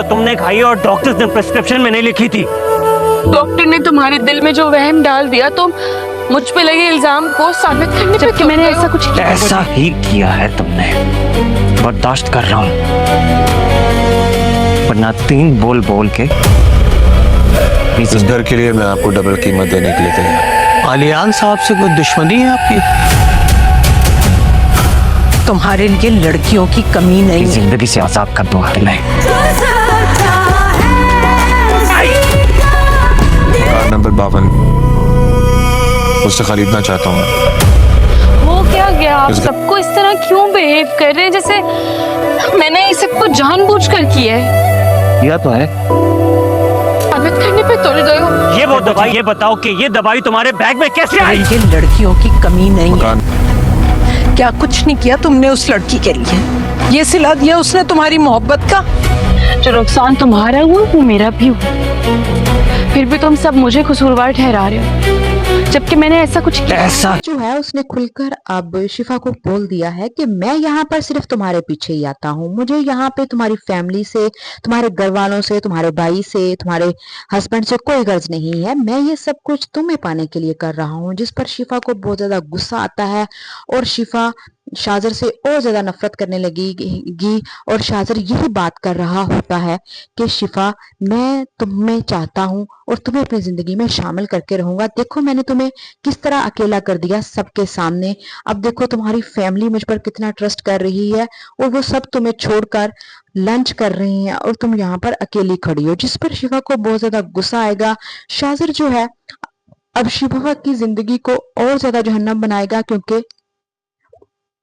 तुमने खाई और डॉक्टर्स ने प्रिस्क्रिप्शन में नहीं लिखी थी। डॉक्टर ने तुम्हारे दिल में जो वहम डाल दिया, तुम मुझ पे लगे इल्जाम को साबित करने पे मैंने ऐसा कुछ किया। ऐसा ही किया है तुमने, बर्दाश्त कर रहा हूँ, वरना 3 बोल बोल के इस घर के लिए मैं आपको डबल कीमत देने के लिए तैयार। आलियान साहब से कोई दुश्मनी है आपकी? तुम्हारे लिए लड़कियों की कमी नहीं। जिंदगी से आजाद कर दो तुम्हें। कार नंबर 52 उससे खरीदना चाहता हूँ। हो क्या गया? आप सबको इस तरह क्यों बिहेव कर रहे हैं जैसे मैंने ये सब कुछ जानबूझकर किया है? यह तो है। साबित करने पे तुल गए हो। ये वो दवाई, ये बताओ कि ये दवाई तुम्हारे बैग में कैसे आई? ये लड़कियों की कमी नहीं है। मकान क्या कुछ नहीं किया तुमने उस लड़की के लिए? ये सिला दिया उसने तुम्हारी मोहब्बत का। जो नुकसान तुम्हारा हुआ वो मेरा भी हुआ, फिर भी तुम सब मुझे कसूरवार ठहरा रहे हो, जबकि मैंने ऐसा कुछ किया। ऐसा जो है उसने खुलकर अब शिफा को बोल दिया है कि मैं यहाँ पर सिर्फ तुम्हारे पीछे ही आता हूँ। मुझे यहाँ पे तुम्हारी फैमिली से, तुम्हारे घर वालों से, तुम्हारे भाई से, तुम्हारे हस्बैंड से कोई गर्ज नहीं है। मैं ये सब कुछ तुम्हें पाने के लिए कर रहा हूँ। जिस पर शिफा को बहुत ज्यादा गुस्सा आता है और शिफा शाजर से और ज्यादा नफरत करने लगेगी और शाजर यही बात कर रहा होता है कि शिफा, मैं तुम्हें चाहता हूँ और तुम्हें अपनी जिंदगी में शामिल करके रहूंगा। देखो मैंने तुम्हें किस तरह अकेला कर दिया सबके सामने। अब देखो तुम्हारी फैमिली मुझ पर कितना ट्रस्ट कर रही है और वो सब तुम्हें छोड़कर लंच कर रही हैं और तुम यहाँ पर अकेली खड़ी हो। जिस पर शिफा को बहुत ज्यादा गुस्सा आएगा। शाजर जो है अब शिफा की जिंदगी को और ज्यादा जहन्नम बनाएगा, क्योंकि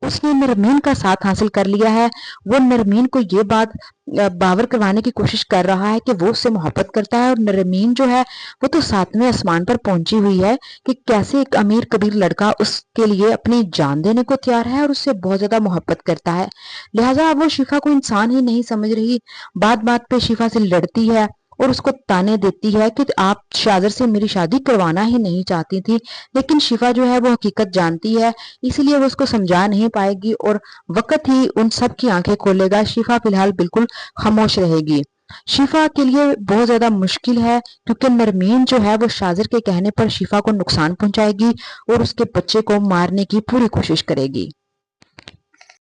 उसने नरमीन का साथ हासिल कर लिया है। वो नरमीन को ये बात बावर करवाने की कोशिश कर रहा है कि वो उससे मोहब्बत करता है और नरमीन जो है वो तो 7वें आसमान पर पहुंची हुई है कि कैसे एक अमीर कबीर लड़का उसके लिए अपनी जान देने को तैयार है और उससे बहुत ज्यादा मोहब्बत करता है। लिहाजा अब वो शिफा को इंसान ही नहीं समझ रही। बात बात पे शिफा से लड़ती है और उसको ताने देती है कि आप शाजर से मेरी शादी करवाना ही नहीं चाहती थी। लेकिन शिफा जो है वो हकीकत जानती है, इसीलिए वो उसको समझा नहीं पाएगी और वक्त ही उन सब की आंखें खोलेगा। शिफा फिलहाल बिल्कुल खामोश रहेगी। शिफा के लिए बहुत ज्यादा मुश्किल है, क्योंकि नरमीन जो है वो शाजर के कहने पर शिफा को नुकसान पहुंचाएगी और उसके बच्चे को मारने की पूरी कोशिश करेगी।